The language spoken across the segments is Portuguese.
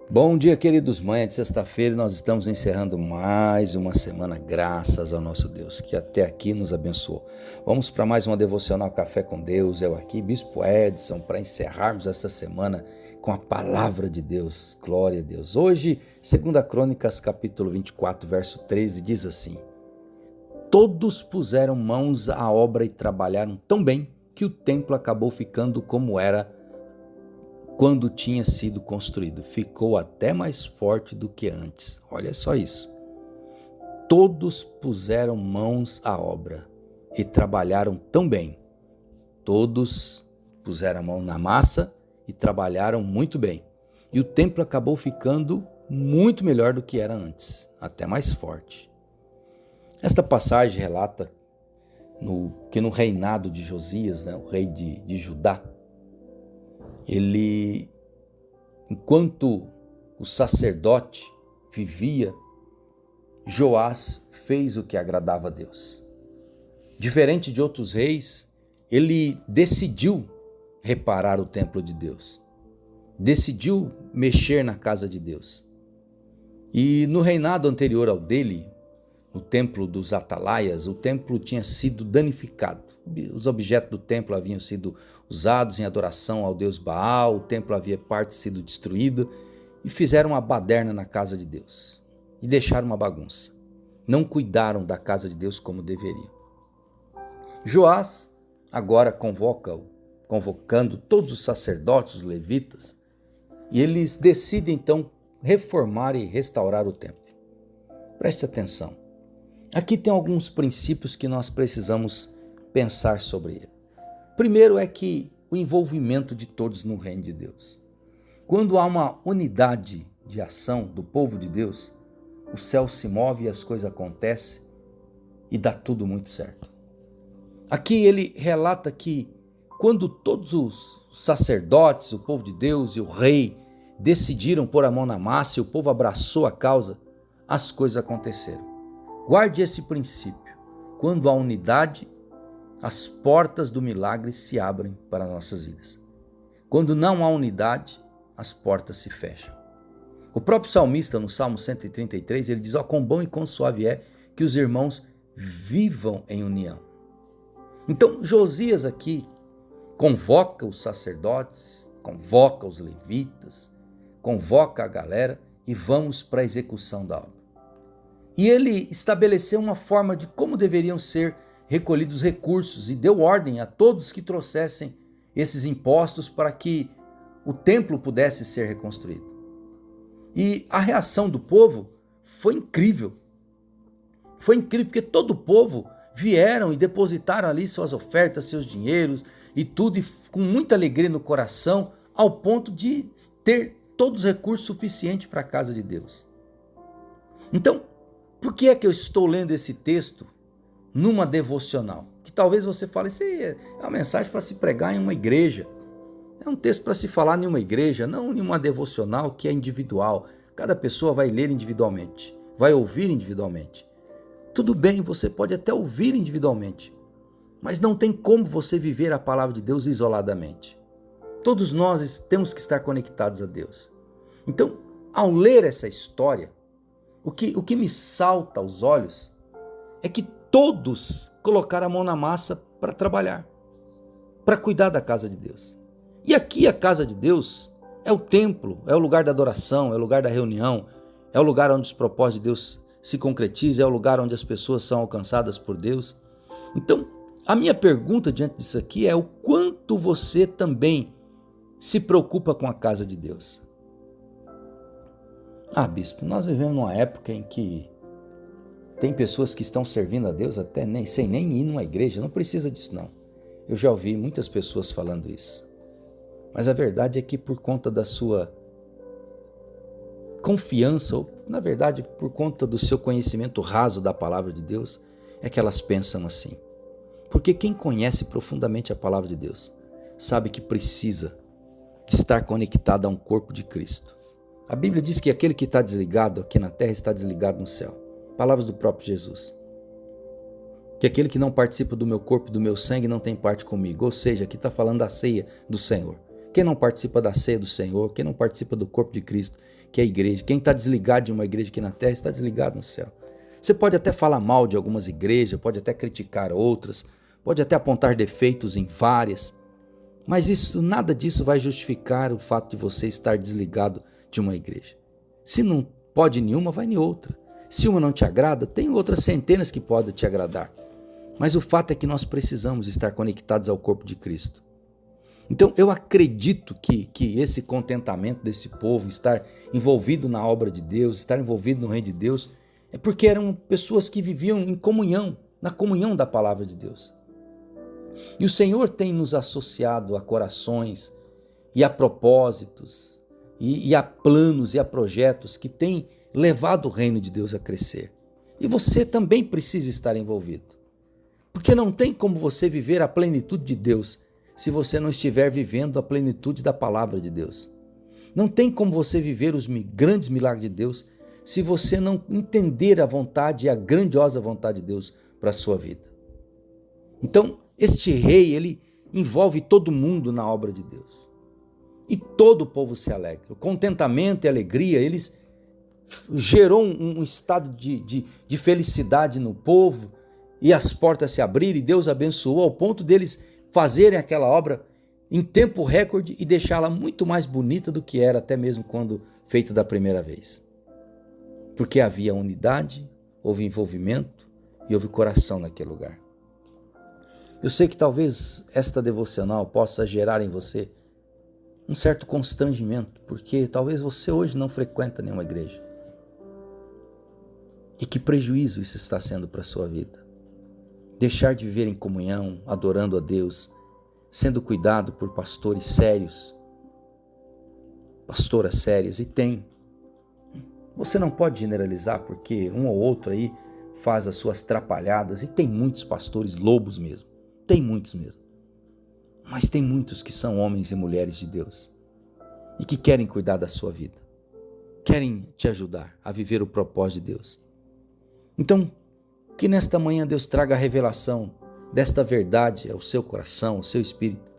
Bom dia, queridos. Manhã de sexta-feira nós estamos encerrando mais uma semana, graças ao nosso Deus, que até aqui nos abençoou. Vamos para mais uma devocional Café com Deus. Eu aqui, Bispo Edson, para encerrarmos esta semana com a palavra de Deus. Glória a Deus. Hoje, 2 Crônicas, capítulo 24, verso 13, diz assim: Todos puseram mãos à obra e trabalharam tão bem que o templo acabou ficando como era quando tinha sido construído. Ficou até mais forte do que antes. Olha só isso. Todos puseram mãos à obra e trabalharam tão bem. Todos puseram a mão na massa e trabalharam muito bem. E o templo acabou ficando muito melhor do que era antes, até mais forte. Esta passagem relata que no reinado de Josias, o rei de Judá, enquanto o sacerdote vivia, Joás fez o que agradava a Deus. Diferente de outros reis, ele decidiu reparar o templo de Deus, decidiu mexer na casa de Deus. E no reinado anterior ao dele, no templo dos Atalaias, o templo tinha sido danificado. Os objetos do templo haviam sido usados em adoração ao deus Baal, o templo havia parte sido destruído e fizeram uma baderna na casa de Deus e deixaram uma bagunça. Não cuidaram da casa de Deus como deveriam. Joás agora convocando todos os sacerdotes, os levitas, e eles decidem então reformar e restaurar o templo. Preste atenção. Aqui tem alguns princípios que nós precisamos pensar sobre ele. Primeiro é que o envolvimento de todos no reino de Deus. Quando há uma unidade de ação do povo de Deus, o céu se move e as coisas acontecem e dá tudo muito certo. Aqui ele relata que quando todos os sacerdotes, o povo de Deus e o rei decidiram pôr a mão na massa e o povo abraçou a causa, as coisas aconteceram. Guarde esse princípio. Quando há unidade, as portas do milagre se abrem para nossas vidas. Quando não há unidade, as portas se fecham. O próprio salmista, no Salmo 133, ele diz: quão bom e quão suave é que os irmãos vivam em união. Então, Josias aqui convoca os sacerdotes, convoca os levitas, convoca a galera e vamos para a execução da obra. E ele estabeleceu uma forma de como deveriam ser recolhidos recursos e deu ordem a todos que trouxessem esses impostos para que o templo pudesse ser reconstruído. E a reação do povo foi incrível. Foi incrível porque todo o povo vieram e depositaram ali suas ofertas, seus dinheiros e tudo, e com muita alegria no coração, ao ponto de ter todos os recursos suficientes para a casa de Deus. Então, por que é que eu estou lendo esse texto numa devocional? Que talvez você fale, isso aí é uma mensagem para se pregar em uma igreja. É um texto para se falar em uma igreja, não em uma devocional que é individual. Cada pessoa vai ler individualmente, vai ouvir individualmente. Tudo bem, você pode até ouvir individualmente, mas não tem como você viver a palavra de Deus isoladamente. Todos nós temos que estar conectados a Deus. Então, ao ler essa história, o que me salta aos olhos é que todos colocaram a mão na massa para trabalhar, para cuidar da casa de Deus. E aqui a casa de Deus é o templo, é o lugar da adoração, é o lugar da reunião, é o lugar onde os propósitos de Deus se concretizam, é o lugar onde as pessoas são alcançadas por Deus. Então, a minha pergunta diante disso aqui é o quanto você também se preocupa com a casa de Deus. Bispo, nós vivemos numa época em que tem pessoas que estão servindo a Deus até sem nem ir numa igreja, não precisa disso não. Eu já ouvi muitas pessoas falando isso. Mas a verdade é que por conta da sua confiança, ou na verdade por conta do seu conhecimento raso da palavra de Deus, é que elas pensam assim. Porque quem conhece profundamente a palavra de Deus, sabe que precisa estar conectado a um corpo de Cristo. A Bíblia diz que aquele que está desligado aqui na terra está desligado no céu. Palavras do próprio Jesus. Que aquele que não participa do meu corpo e do meu sangue não tem parte comigo. Ou seja, aqui está falando da ceia do Senhor. Quem não participa da ceia do Senhor, quem não participa do corpo de Cristo, que é a igreja. Quem está desligado de uma igreja aqui na terra está desligado no céu. Você pode até falar mal de algumas igrejas, pode até criticar outras, pode até apontar defeitos em várias, mas nada disso vai justificar o fato de você estar desligado de uma igreja. Se não pode nenhuma, vai em outra. Se uma não te agrada, tem outras centenas que podem te agradar. Mas o fato é que nós precisamos estar conectados ao corpo de Cristo. Então eu acredito que esse contentamento desse povo, estar envolvido na obra de Deus, estar envolvido no reino de Deus, é porque eram pessoas que viviam em comunhão, na comunhão da palavra de Deus. E o Senhor tem nos associado a corações e a propósitos e a planos e a projetos que têm levado o reino de Deus a crescer. E você também precisa estar envolvido. Porque não tem como você viver a plenitude de Deus se você não estiver vivendo a plenitude da palavra de Deus. Não tem como você viver os grandes milagres de Deus se você não entender a vontade e a grandiosa vontade de Deus para a sua vida. Então, este rei, ele envolve todo mundo na obra de Deus. E todo o povo se alegra. O contentamento e a alegria, eles gerou um estado de felicidade no povo, e as portas se abriram e Deus abençoou ao ponto deles fazerem aquela obra em tempo recorde e deixá-la muito mais bonita do que era até mesmo quando feita da primeira vez. Porque havia unidade, houve envolvimento e houve coração naquele lugar. Eu sei que talvez esta devocional possa gerar em você um certo constrangimento, porque talvez você hoje não frequenta nenhuma igreja. E que prejuízo isso está sendo para a sua vida. Deixar de viver em comunhão, adorando a Deus, sendo cuidado por pastores sérios, pastoras sérias, e tem. Você não pode generalizar, porque um ou outro aí faz as suas trapalhadas, e tem muitos pastores lobos mesmo, tem muitos mesmo. Mas tem muitos que são homens e mulheres de Deus, e que querem cuidar da sua vida, querem te ajudar a viver o propósito de Deus. Então, que nesta manhã Deus traga a revelação desta verdade ao seu coração, ao seu espírito,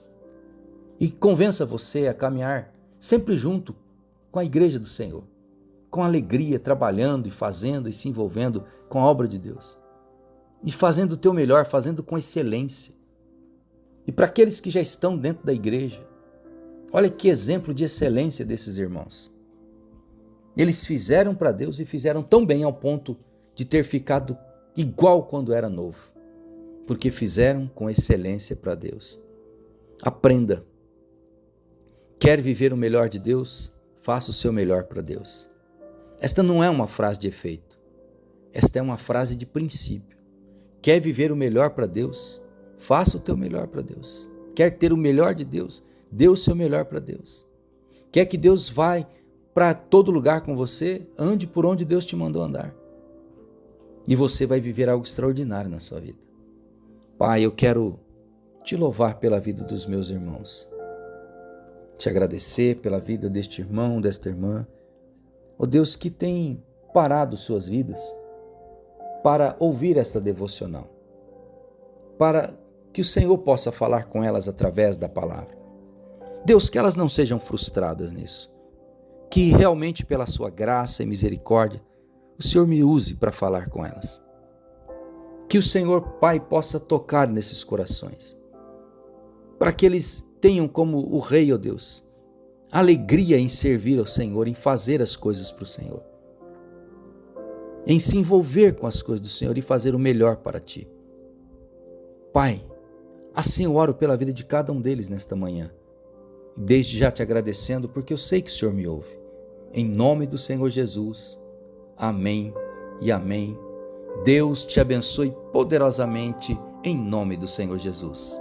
e convença você a caminhar sempre junto com a igreja do Senhor, com alegria, trabalhando e fazendo e se envolvendo com a obra de Deus, e fazendo o teu melhor, fazendo com excelência. E para aqueles que já estão dentro da igreja, olha que exemplo de excelência desses irmãos. Eles fizeram para Deus e fizeram tão bem ao ponto de ter ficado igual quando era novo, porque fizeram com excelência para Deus. Aprenda. Quer viver o melhor de Deus? Faça o seu melhor para Deus. Esta não é uma frase de efeito. Esta é uma frase de princípio. Quer viver o melhor para Deus? Faça o teu melhor para Deus. Quer ter o melhor de Deus? Dê o seu melhor para Deus. Quer que Deus vá para todo lugar com você? Ande por onde Deus te mandou andar. E você vai viver algo extraordinário na sua vida. Pai, eu quero te louvar pela vida dos meus irmãos. Te agradecer pela vida deste irmão, desta irmã. Ó Deus, que tem parado suas vidas para ouvir esta devocional. Para que o Senhor possa falar com elas através da palavra. Deus, que elas não sejam frustradas nisso. Que realmente pela sua graça e misericórdia, o Senhor me use para falar com elas. Que o Senhor, Pai, possa tocar nesses corações. Para que eles tenham como o Rei, ó Deus, alegria em servir ao Senhor, em fazer as coisas para o Senhor. Em se envolver com as coisas do Senhor e fazer o melhor para Ti. Pai, assim eu oro pela vida de cada um deles nesta manhã. Desde já te agradecendo, porque eu sei que o Senhor me ouve. Em nome do Senhor Jesus. Amém e amém. Deus te abençoe poderosamente em nome do Senhor Jesus.